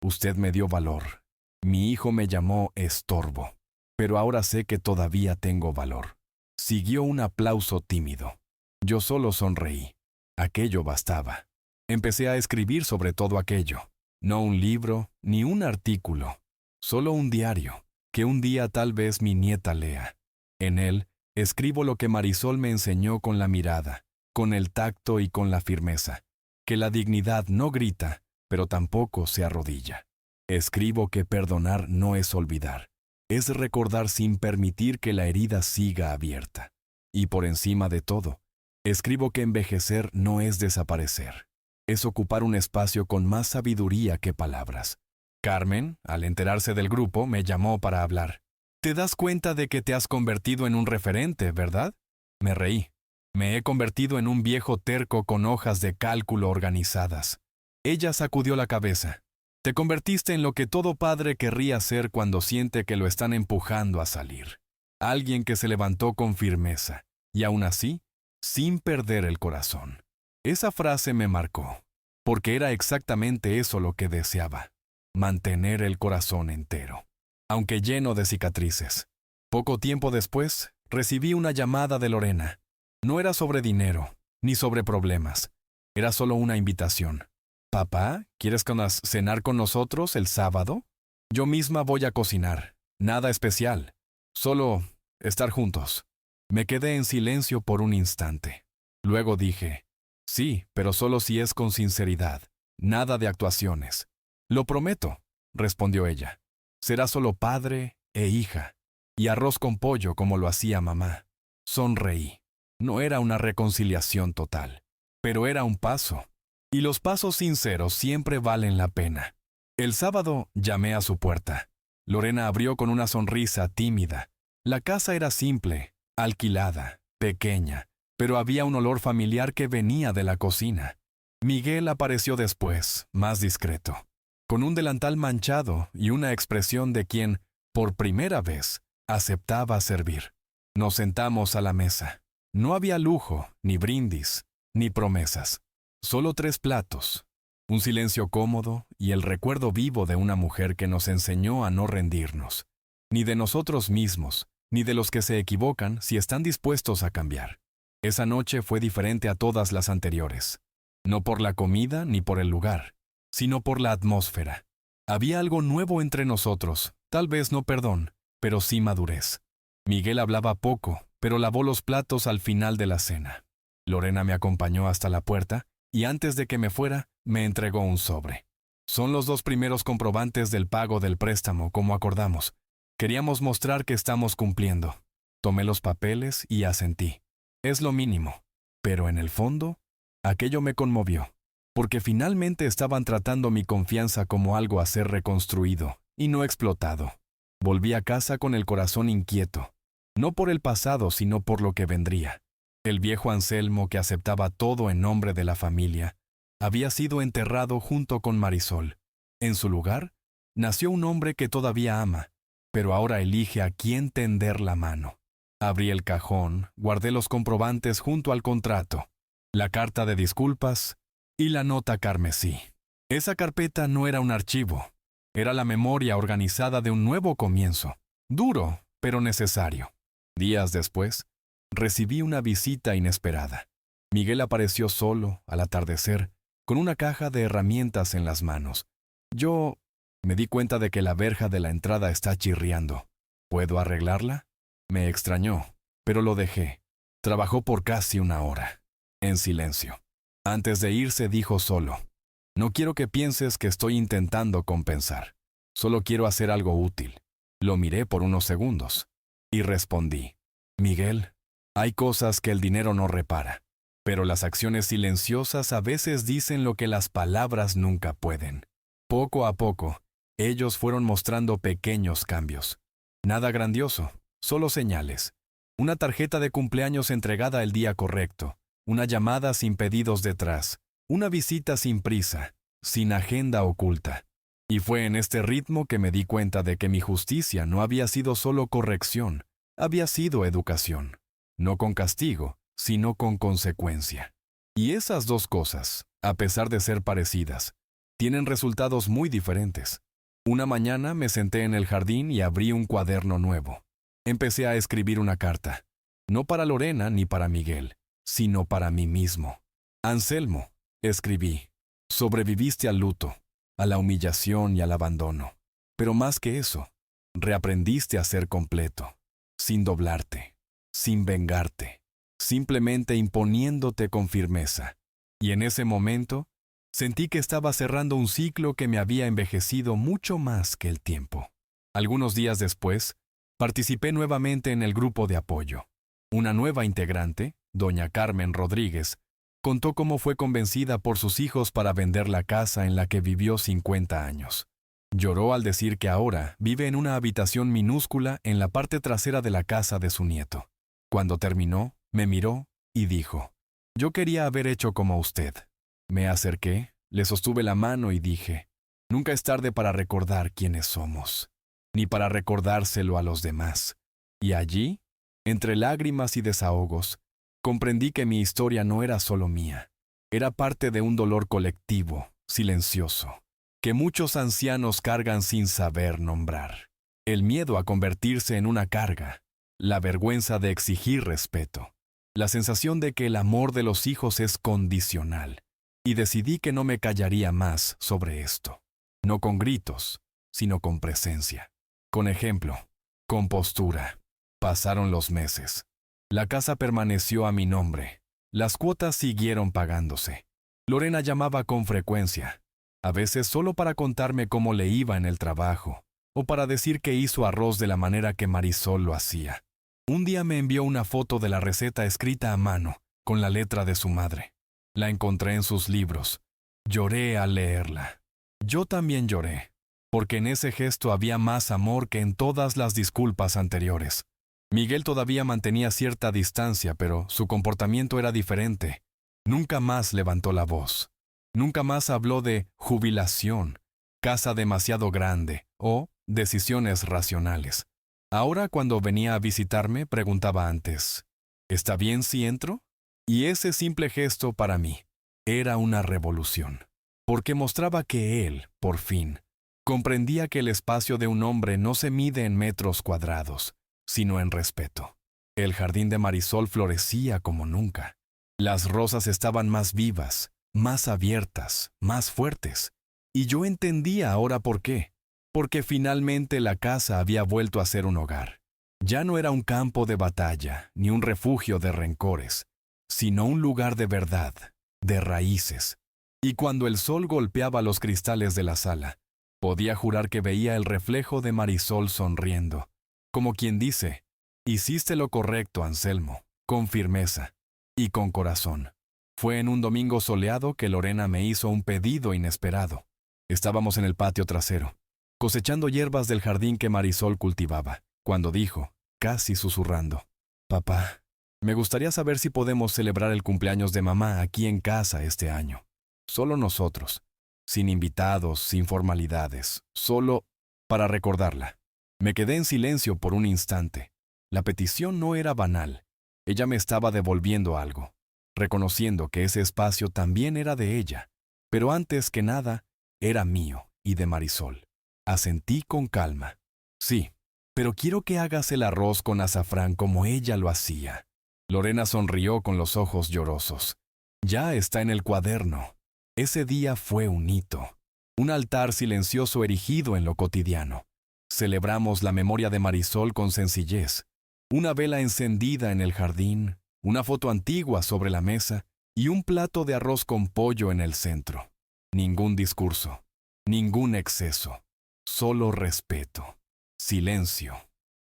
«Usted me dio valor. Mi hijo me llamó estorbo, pero ahora sé que todavía tengo valor». Siguió un aplauso tímido. Yo solo sonreí. Aquello bastaba. Empecé a escribir sobre todo aquello. No un libro, ni un artículo. Solo un diario, que un día tal vez mi nieta lea. En él, escribo lo que Marisol me enseñó con la mirada, con el tacto y con la firmeza, que la dignidad no grita, pero tampoco se arrodilla. Escribo que perdonar no es olvidar, es recordar sin permitir que la herida siga abierta. Y por encima de todo, escribo que envejecer no es desaparecer, es ocupar un espacio con más sabiduría que palabras. Carmen, al enterarse del grupo, me llamó para hablar. «Te das cuenta de que te has convertido en un referente, ¿verdad?» Me reí. Me he convertido en un viejo terco con hojas de cálculo organizadas. Ella sacudió la cabeza. Te convertiste en lo que todo padre querría ser cuando siente que lo están empujando a salir. Alguien que se levantó con firmeza, y aún así, sin perder el corazón. Esa frase me marcó, porque era exactamente eso lo que deseaba, mantener el corazón entero, aunque lleno de cicatrices. Poco tiempo después, recibí una llamada de Lorena. No era sobre dinero, ni sobre problemas. Era solo una invitación. «Papá, ¿quieres cenar con nosotros el sábado? Yo misma voy a cocinar. Nada especial. Solo estar juntos». Me quedé en silencio por un instante. Luego dije, «Sí, pero solo si es con sinceridad. Nada de actuaciones». «Lo prometo», respondió ella. «Será solo padre e hija. Y arroz con pollo como lo hacía mamá». Sonreí. No era una reconciliación total, pero era un paso. Y los pasos sinceros siempre valen la pena. El sábado llamé a su puerta. Lorena abrió con una sonrisa tímida. La casa era simple, alquilada, pequeña, pero había un olor familiar que venía de la cocina. Miguel apareció después, más discreto, con un delantal manchado y una expresión de quien, por primera vez, aceptaba servir. Nos sentamos a la mesa. No había lujo, ni brindis, ni promesas. Solo 3 platos, un silencio cómodo y el recuerdo vivo de una mujer que nos enseñó a no rendirnos, ni de nosotros mismos, ni de los que se equivocan si están dispuestos a cambiar. Esa noche fue diferente a todas las anteriores, no por la comida ni por el lugar, sino por la atmósfera. Había algo nuevo entre nosotros, tal vez no perdón, pero sí madurez. Miguel hablaba poco, pero lavó los platos al final de la cena. Lorena me acompañó hasta la puerta, y antes de que me fuera, me entregó un sobre. Son los 2 primeros comprobantes del pago del préstamo, como acordamos. Queríamos mostrar que estamos cumpliendo. Tomé los papeles y asentí. Es lo mínimo. Pero en el fondo, aquello me conmovió, porque finalmente estaban tratando mi confianza como algo a ser reconstruido, y no explotado. Volví a casa con el corazón inquieto, no por el pasado, sino por lo que vendría. El viejo Anselmo, que aceptaba todo en nombre de la familia, había sido enterrado junto con Marisol. En su lugar, nació un hombre que todavía ama, pero ahora elige a quién tender la mano. Abrí el cajón, guardé los comprobantes junto al contrato, la carta de disculpas y la nota carmesí. Esa carpeta no era un archivo, era la memoria organizada de un nuevo comienzo, duro, pero necesario. Días después, recibí una visita inesperada. Miguel apareció solo, al atardecer, con una caja de herramientas en las manos. Yo me di cuenta de que la verja de la entrada está chirriando. ¿Puedo arreglarla? Me extrañó, pero lo dejé. Trabajó por casi 1 hora, en silencio. Antes de irse dijo solo, «No quiero que pienses que estoy intentando compensar. Solo quiero hacer algo útil». Lo miré por unos segundos y respondí, «Miguel, hay cosas que el dinero no repara, pero las acciones silenciosas a veces dicen lo que las palabras nunca pueden». Poco a poco, ellos fueron mostrando pequeños cambios. Nada grandioso, solo señales. Una tarjeta de cumpleaños entregada el día correcto, una llamada sin pedidos detrás, una visita sin prisa, sin agenda oculta. Y fue en este ritmo que me di cuenta de que mi justicia no había sido solo corrección, había sido educación. No con castigo, sino con consecuencia. Y esas 2 cosas, a pesar de ser parecidas, tienen resultados muy diferentes. Una mañana me senté en el jardín y abrí un cuaderno nuevo. Empecé a escribir una carta, no para Lorena ni para Miguel, sino para mí mismo. «Anselmo», escribí, «sobreviviste al luto, a la humillación y al abandono. Pero más que eso, reaprendiste a ser completo, sin doblarte, sin vengarte, simplemente imponiéndote con firmeza. Y en ese momento, sentí que estaba cerrando un ciclo que me había envejecido mucho más que el tiempo. Algunos días después, participé nuevamente en el grupo de apoyo. Una nueva integrante, doña Carmen Rodríguez, contó cómo fue convencida por sus hijos para vender la casa en la que vivió 50 años. Lloró al decir que ahora vive en una habitación minúscula en la parte trasera de la casa de su nieto. Cuando terminó, me miró y dijo: «Yo quería haber hecho como usted». Me acerqué, le sostuve la mano y dije: «Nunca es tarde para recordar quiénes somos, ni para recordárselo a los demás». Y allí, entre lágrimas y desahogos, comprendí que mi historia no era solo mía, era parte de un dolor colectivo, silencioso, que muchos ancianos cargan sin saber nombrar. El miedo a convertirse en una carga, la vergüenza de exigir respeto, la sensación de que el amor de los hijos es condicional. Y decidí que no me callaría más sobre esto. No con gritos, sino con presencia, con ejemplo, con postura. Pasaron los meses. La casa permaneció a mi nombre. Las cuotas siguieron pagándose. Lorena llamaba con frecuencia, a veces solo para contarme cómo le iba en el trabajo, o para decir que hizo arroz de la manera que Marisol lo hacía. Un día me envió una foto de la receta escrita a mano, con la letra de su madre. La encontré en sus libros. Lloré al leerla. Yo también lloré, porque en ese gesto había más amor que en todas las disculpas anteriores. Miguel todavía mantenía cierta distancia, pero su comportamiento era diferente. Nunca más levantó la voz. Nunca más habló de jubilación, casa demasiado grande o decisiones racionales. Ahora, cuando venía a visitarme, preguntaba antes: ¿está bien si entro? Y ese simple gesto para mí era una revolución, porque mostraba que él, por fin, comprendía que el espacio de un hombre no se mide en metros cuadrados, sino en respeto. El jardín de Marisol florecía como nunca. Las rosas estaban más vivas, más abiertas, más fuertes. Y yo entendía ahora por qué. Porque finalmente la casa había vuelto a ser un hogar. Ya no era un campo de batalla, ni un refugio de rencores, sino un lugar de verdad, de raíces. Y cuando el sol golpeaba los cristales de la sala, podía jurar que veía el reflejo de Marisol sonriendo, como quien dice: «Hiciste lo correcto, Anselmo», con firmeza y con corazón. Fue en un domingo soleado que Lorena me hizo un pedido inesperado. Estábamos en el patio trasero, cosechando hierbas del jardín que Marisol cultivaba, cuando dijo, casi susurrando: «Papá, me gustaría saber si podemos celebrar el cumpleaños de mamá aquí en casa este año. Solo nosotros, sin invitados, sin formalidades, solo para recordarla». Me quedé en silencio por un instante. La petición no era banal. Ella me estaba devolviendo algo, reconociendo que ese espacio también era de ella, pero antes que nada, era mío y de Marisol. Asentí con calma. «Sí, pero quiero que hagas el arroz con azafrán como ella lo hacía». Lorena sonrió con los ojos llorosos. «Ya está en el cuaderno». Ese día fue un hito, un altar silencioso erigido en lo cotidiano. Celebramos la memoria de Marisol con sencillez. Una vela encendida en el jardín, una foto antigua sobre la mesa y un plato de arroz con pollo en el centro. Ningún discurso, ningún exceso, solo respeto, silencio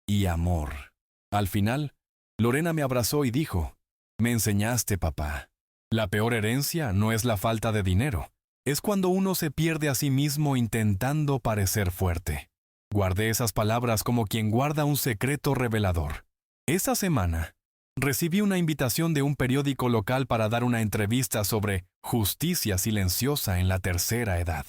y amor. Al final, Lorena me abrazó y dijo: «Me enseñaste, papá. La peor herencia no es la falta de dinero, es cuando uno se pierde a sí mismo intentando parecer fuerte». Guardé esas palabras como quien guarda un secreto revelador. Esa semana, recibí una invitación de un periódico local para dar una entrevista sobre justicia silenciosa en la tercera edad.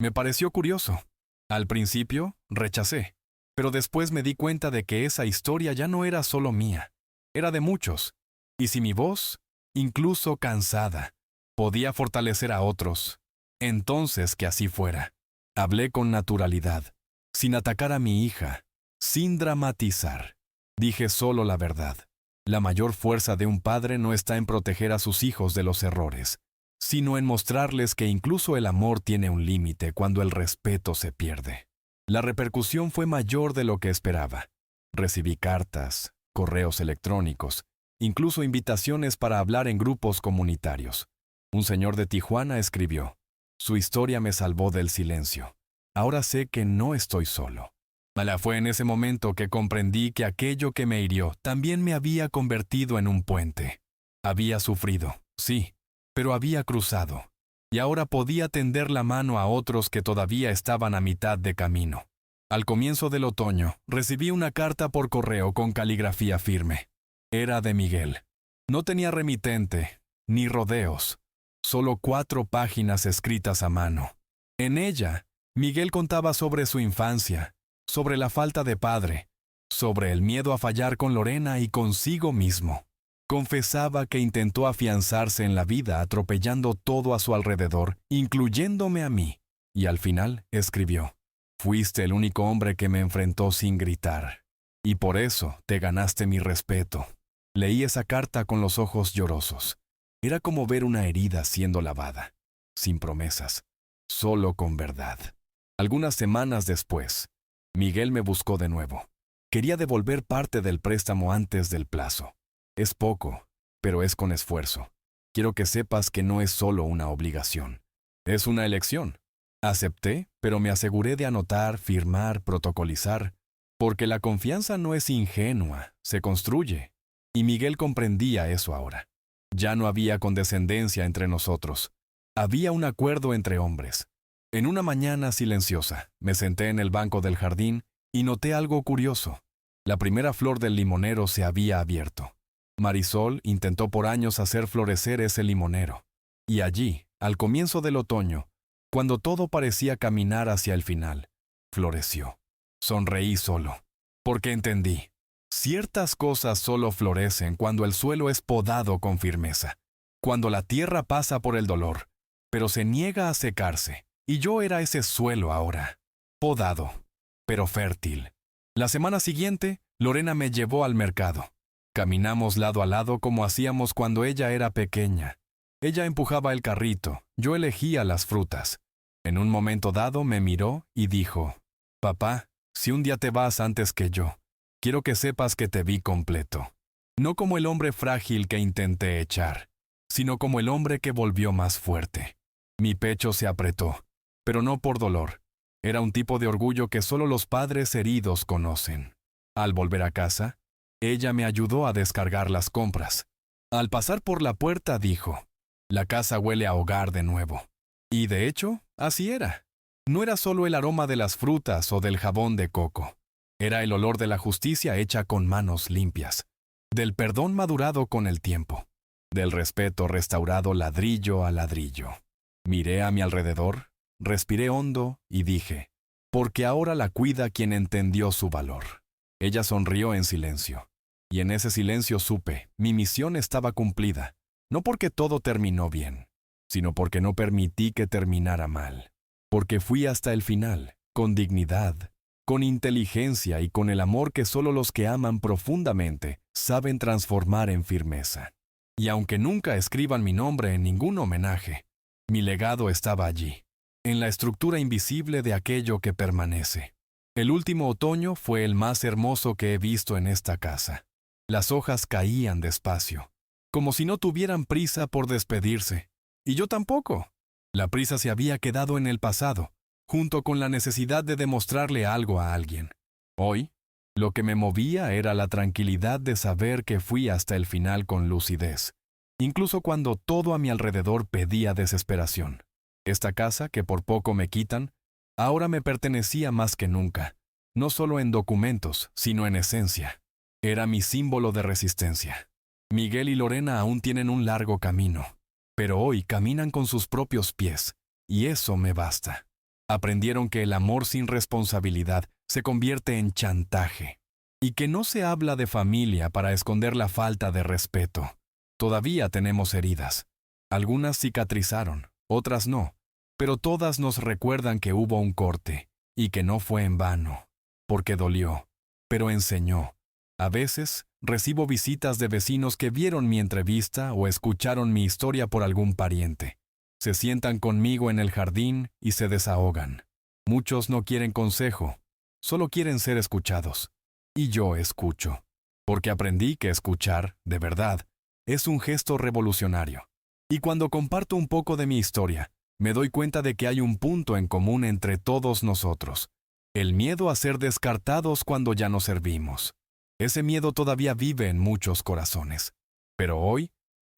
Me pareció curioso. Al principio, rechacé, pero después me di cuenta de que esa historia ya no era solo mía, era de muchos. Y si mi voz, incluso cansada, podía fortalecer a otros, entonces que así fuera. Hablé con naturalidad, sin atacar a mi hija, sin dramatizar. Dije solo la verdad. La mayor fuerza de un padre no está en proteger a sus hijos de los errores, sino en mostrarles que incluso el amor tiene un límite cuando el respeto se pierde. La repercusión fue mayor de lo que esperaba. Recibí cartas, correos electrónicos, incluso invitaciones para hablar en grupos comunitarios. Un señor de Tijuana escribió: «Su historia me salvó del silencio. Ahora sé que no estoy solo». Fue en ese momento que comprendí que aquello que me hirió también me había convertido en un puente. Había sufrido, sí, pero había cruzado, y ahora podía tender la mano a otros que todavía estaban a mitad de camino. Al comienzo del otoño, recibí una carta por correo con caligrafía firme. Era de Miguel. No tenía remitente, ni rodeos, solo 4 páginas escritas a mano. En ella, Miguel contaba sobre su infancia, sobre la falta de padre, sobre el miedo a fallar con Lorena y consigo mismo. Confesaba que intentó afianzarse en la vida atropellando todo a su alrededor, incluyéndome a mí, y al final escribió: «Fuiste el único hombre que me enfrentó sin gritar, y por eso te ganaste mi respeto». Leí esa carta con los ojos llorosos. Era como ver una herida siendo lavada, sin promesas, solo con verdad. Algunas semanas después, Miguel me buscó de nuevo. Quería devolver parte del préstamo antes del plazo. Es poco, pero es con esfuerzo. Quiero que sepas que no es solo una obligación. Es una elección. Acepté, pero me aseguré de anotar, firmar, protocolizar, porque la confianza no es ingenua, se construye. Y Miguel comprendía eso ahora. Ya no había condescendencia entre nosotros. Había un acuerdo entre hombres. En una mañana silenciosa, me senté en el banco del jardín y noté algo curioso. La primera flor del limonero se había abierto. Marisol intentó por años hacer florecer ese limonero. Y allí, al comienzo del otoño, cuando todo parecía caminar hacia el final, floreció. Sonreí solo, porque entendí. Ciertas cosas solo florecen cuando el suelo es podado con firmeza, cuando la tierra pasa por el dolor, pero se niega a secarse. Y yo era ese suelo ahora, podado, pero fértil. La semana siguiente, Lorena me llevó al mercado. Caminamos lado a lado como hacíamos cuando ella era pequeña. Ella empujaba el carrito, yo elegía las frutas. En un momento dado me miró y dijo: «Papá, si un día te vas antes que yo, quiero que sepas que te vi completo. No como el hombre frágil que intenté echar, sino como el hombre que volvió más fuerte». Mi pecho se apretó. Pero no por dolor. Era un tipo de orgullo que solo los padres heridos conocen. Al volver a casa, ella me ayudó a descargar las compras. Al pasar por la puerta dijo: «La casa huele a hogar de nuevo». Y de hecho, así era. No era solo el aroma de las frutas o del jabón de coco. Era el olor de la justicia hecha con manos limpias, del perdón madurado con el tiempo, del respeto restaurado ladrillo a ladrillo. Miré a mi alrededor, respiré hondo y dije: «Porque ahora la cuida quien entendió su valor». Ella sonrió en silencio, y en ese silencio supe, mi misión estaba cumplida, no porque todo terminó bien, sino porque no permití que terminara mal, porque fui hasta el final, con dignidad, con inteligencia y con el amor que solo los que aman profundamente saben transformar en firmeza. Y aunque nunca escriban mi nombre en ningún homenaje, mi legado estaba allí, en la estructura invisible de aquello que permanece. El último otoño fue el más hermoso que he visto en esta casa. Las hojas caían despacio, como si no tuvieran prisa por despedirse. Y yo tampoco. La prisa se había quedado en el pasado, junto con la necesidad de demostrarle algo a alguien. Hoy, lo que me movía era la tranquilidad de saber que fui hasta el final con lucidez, incluso cuando todo a mi alrededor pedía desesperación. Esta casa, que por poco me quitan, ahora me pertenecía más que nunca, no solo en documentos, sino en esencia. Era mi símbolo de resistencia. Miguel y Lorena aún tienen un largo camino, pero hoy caminan con sus propios pies, y eso me basta. Aprendieron que el amor sin responsabilidad se convierte en chantaje, y que no se habla de familia para esconder la falta de respeto. Todavía tenemos heridas. Algunas cicatrizaron, otras no, pero todas nos recuerdan que hubo un corte, y que no fue en vano, porque dolió, pero enseñó. A veces, recibo visitas de vecinos que vieron mi entrevista o escucharon mi historia por algún pariente. Se sientan conmigo en el jardín y se desahogan. Muchos no quieren consejo, solo quieren ser escuchados. Y yo escucho, porque aprendí que escuchar, de verdad, es un gesto revolucionario. Y cuando comparto un poco de mi historia, me doy cuenta de que hay un punto en común entre todos nosotros: el miedo a ser descartados cuando ya no servimos. Ese miedo todavía vive en muchos corazones, pero hoy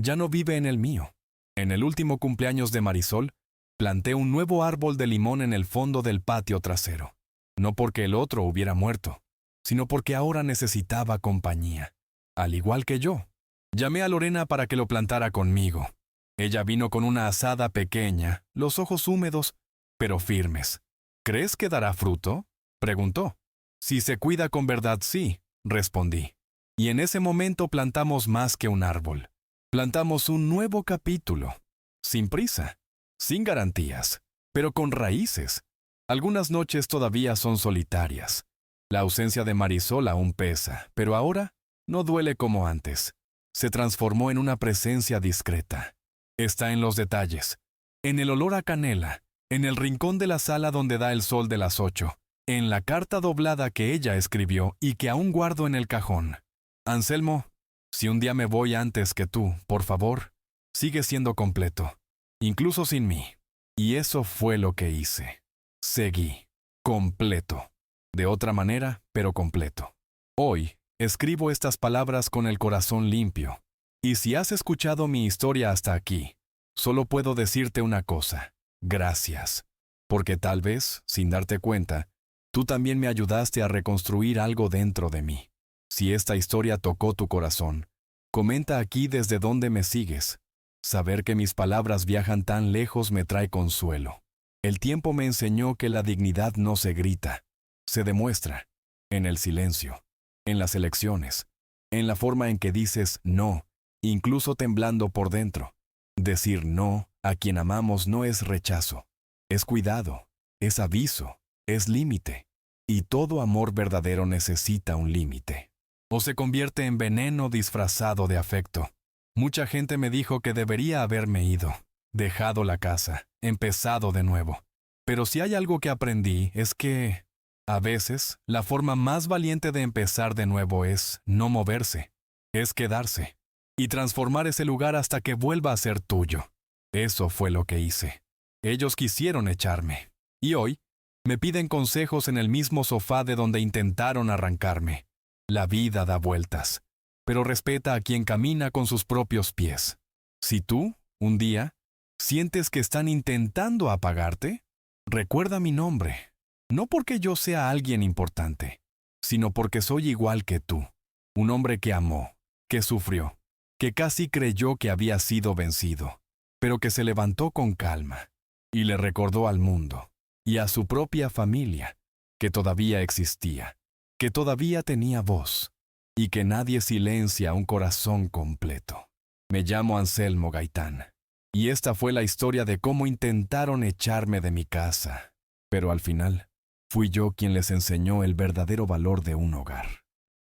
ya no vive en el mío. En el último cumpleaños de Marisol, planté un nuevo árbol de limón en el fondo del patio trasero, no porque el otro hubiera muerto, sino porque ahora necesitaba compañía, al igual que yo. Llamé a Lorena para que lo plantara conmigo. Ella vino con una azada pequeña, los ojos húmedos, pero firmes. ¿Crees que dará fruto?, preguntó. Si se cuida con verdad, sí, respondí. Y en ese momento plantamos más que un árbol. Plantamos un nuevo capítulo, sin prisa, sin garantías, pero con raíces. Algunas noches todavía son solitarias. La ausencia de Marisol aún pesa, pero ahora no duele como antes. Se transformó en una presencia discreta. Está en los detalles, en el olor a canela, en el rincón de la sala donde da el sol de las 8, en la carta doblada que ella escribió y que aún guardo en el cajón. Anselmo, si un día me voy antes que tú, por favor, sigue siendo completo, incluso sin mí. Y eso fue lo que hice. Seguí, completo. De otra manera, pero completo. Hoy, escribo estas palabras con el corazón limpio. Y si has escuchado mi historia hasta aquí, solo puedo decirte una cosa: gracias. Porque tal vez, sin darte cuenta, tú también me ayudaste a reconstruir algo dentro de mí. Si esta historia tocó tu corazón, comenta aquí desde dónde me sigues. Saber que mis palabras viajan tan lejos me trae consuelo. El tiempo me enseñó que la dignidad no se grita, se demuestra, en el silencio, en las elecciones, en la forma en que dices no, incluso temblando por dentro. Decir no a quien amamos no es rechazo, es cuidado, es aviso, es límite. Y todo amor verdadero necesita un límite. O se convierte en veneno disfrazado de afecto. Mucha gente me dijo que debería haberme ido, dejado la casa, empezado de nuevo. Pero si hay algo que aprendí es que, a veces, la forma más valiente de empezar de nuevo es no moverse, es quedarse, y transformar ese lugar hasta que vuelva a ser tuyo. Eso fue lo que hice. Ellos quisieron echarme, y hoy me piden consejos en el mismo sofá de donde intentaron arrancarme. La vida da vueltas, pero respeta a quien camina con sus propios pies. Si tú, un día, sientes que están intentando apagarte, recuerda mi nombre. No porque yo sea alguien importante, sino porque soy igual que tú. Un hombre que amó, que sufrió, que casi creyó que había sido vencido, pero que se levantó con calma y le recordó al mundo y a su propia familia que todavía existía, que todavía tenía voz y que nadie silencia un corazón completo. Me llamo Anselmo Gaitán, y esta fue la historia de cómo intentaron echarme de mi casa, pero al final fui yo quien les enseñó el verdadero valor de un hogar.